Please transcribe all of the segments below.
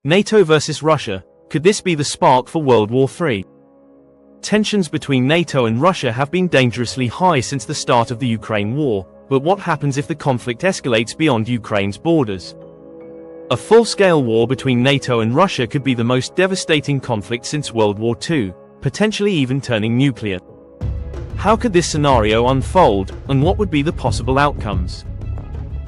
NATO versus Russia. Could this be the spark for World War III? Tensions between NATO and Russia have been dangerously high since the start of the Ukraine war, but what happens if the conflict escalates beyond Ukraine's borders? A full-scale war between NATO and Russia could be the most devastating conflict since World War II, potentially even turning nuclear. How could this scenario unfold, and what would be the possible outcomes?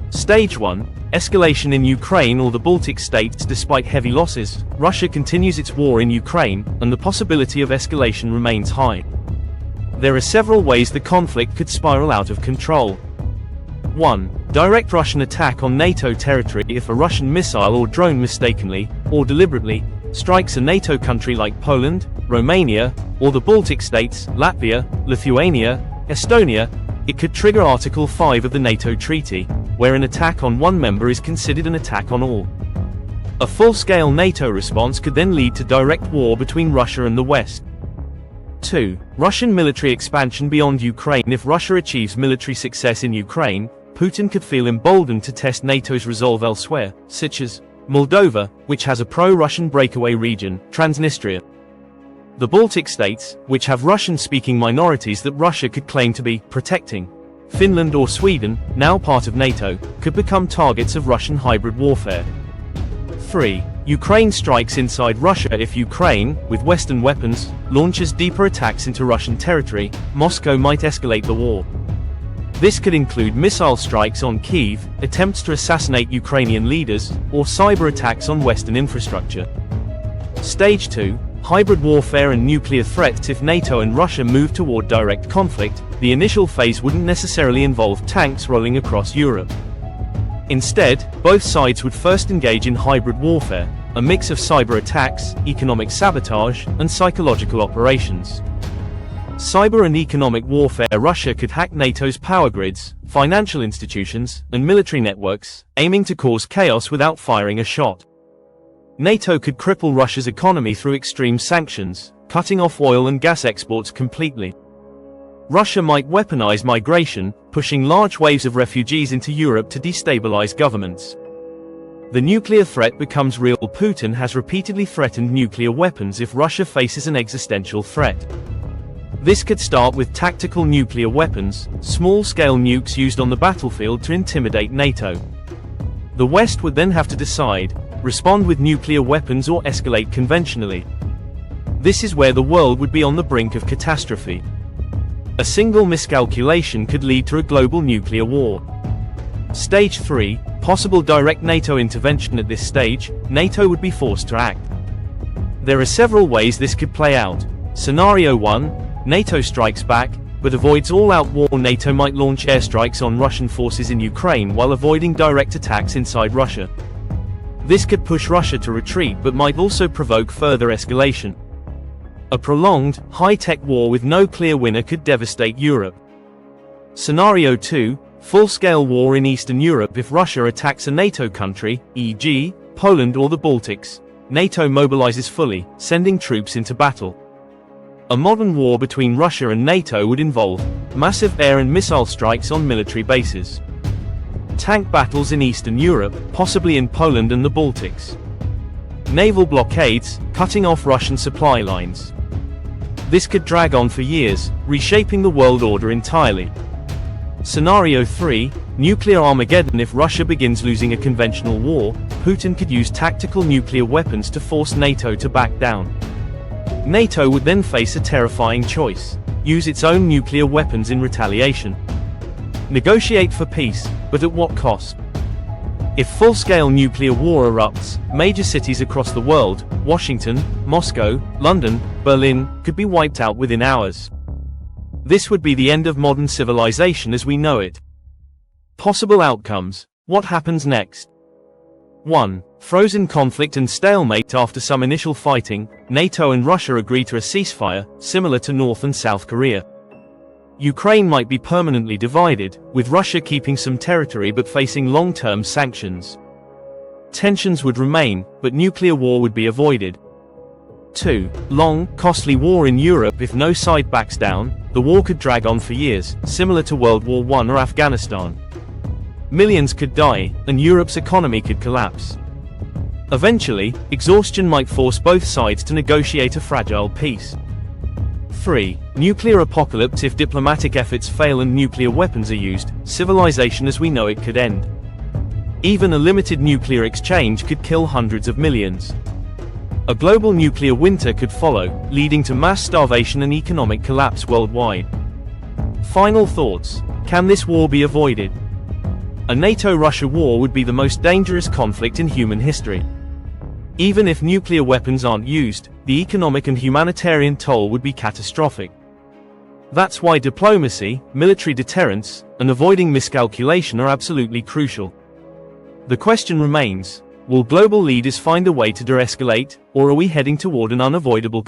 Stage 1. Escalation in Ukraine or the Baltic states. Despite heavy losses, Russia continues its war in Ukraine, and the possibility of escalation remains high. There are several ways the conflict could spiral out of control. 1. Direct Russian attack on NATO territory. If a Russian missile or drone mistakenly, or deliberately, strikes a NATO country like Poland, Romania, or the Baltic states, Latvia, Lithuania, Estonia, it could trigger Article 5 of the NATO treaty, where an attack on one member is considered an attack on all. A full-scale NATO response could then lead to direct war between Russia and the West. 2. Russian military expansion beyond Ukraine. If Russia achieves military success in Ukraine, Putin could feel emboldened to test NATO's resolve elsewhere, such as Moldova, which has a pro-Russian breakaway region, Transnistria. The Baltic states, which have Russian-speaking minorities that Russia could claim to be protecting. Finland or Sweden, now part of NATO, could become targets of Russian hybrid warfare. 3. Ukraine strikes inside Russia. If Ukraine, with Western weapons, launches deeper attacks into Russian territory, Moscow might escalate the war. This could include missile strikes on Kyiv, attempts to assassinate Ukrainian leaders, or cyber attacks on Western infrastructure. Stage 2. Hybrid warfare and nuclear threats. If NATO and Russia move toward direct conflict, the initial phase wouldn't necessarily involve tanks rolling across Europe. Instead, both sides would first engage in hybrid warfare, a mix of cyber attacks, economic sabotage, and psychological operations. Cyber and economic warfare. Russia could hack NATO's power grids, financial institutions, and military networks, aiming to cause chaos without firing a shot. NATO could cripple Russia's economy through extreme sanctions, cutting off oil and gas exports completely. Russia might weaponize migration, pushing large waves of refugees into Europe to destabilize governments. The nuclear threat becomes real. Putin has repeatedly threatened nuclear weapons if Russia faces an existential threat. This could start with tactical nuclear weapons, small-scale nukes used on the battlefield to intimidate NATO. The West would then have to decide: respond with nuclear weapons or escalate conventionally. This is where the world would be on the brink of catastrophe. A single miscalculation could lead to a global nuclear war. Stage 3. Possible direct NATO intervention. At this stage, NATO would be forced to act. There are several ways this could play out. Scenario 1. NATO strikes back, but avoids all-out war. NATO might launch airstrikes on Russian forces in Ukraine while avoiding direct attacks inside Russia. This could push Russia to retreat but might also provoke further escalation. A prolonged, high-tech war with no clear winner could devastate Europe. Scenario 2. Full-scale war in Eastern Europe. If Russia attacks a NATO country, e.g., Poland or the Baltics, NATO mobilizes fully, sending troops into battle. A modern war between Russia and NATO would involve massive air and missile strikes on military bases, tank battles in Eastern Europe, possibly in Poland and the Baltics, naval blockades, cutting off Russian supply lines. This could drag on for years, reshaping the world order entirely. Scenario 3. Nuclear Armageddon. If Russia begins losing a conventional war, Putin could use tactical nuclear weapons to force NATO to back down. NATO would then face a terrifying choice: use its own nuclear weapons in retaliation. Negotiate for peace, but at what cost? If full-scale nuclear war erupts, major cities across the world, Washington, Moscow, London, Berlin, could be wiped out within hours. This would be the end of modern civilization as we know it. Possible outcomes. What happens next? 1. Frozen conflict and stalemate. After some initial fighting, NATO and Russia agree to a ceasefire, similar to North and South Korea. Ukraine might be permanently divided, with Russia keeping some territory but facing long-term sanctions. Tensions would remain, but nuclear war would be avoided. 2. Long, costly war in Europe. If no side backs down, the war could drag on for years, similar to World War I or Afghanistan. Millions could die, and Europe's economy could collapse. Eventually, exhaustion might force both sides to negotiate a fragile peace. 3. Nuclear apocalypse. If diplomatic efforts fail and nuclear weapons are used, civilization as we know it could end. Even a limited nuclear exchange could kill hundreds of millions. A global nuclear winter could follow, leading to mass starvation and economic collapse worldwide. Final thoughts. Can this war be avoided? A NATO-Russia war would be the most dangerous conflict in human history. Even if nuclear weapons aren't used, the economic and humanitarian toll would be catastrophic. That's why diplomacy, military deterrence, and avoiding miscalculation are absolutely crucial. The question remains, will global leaders find a way to de-escalate, or are we heading toward an unavoidable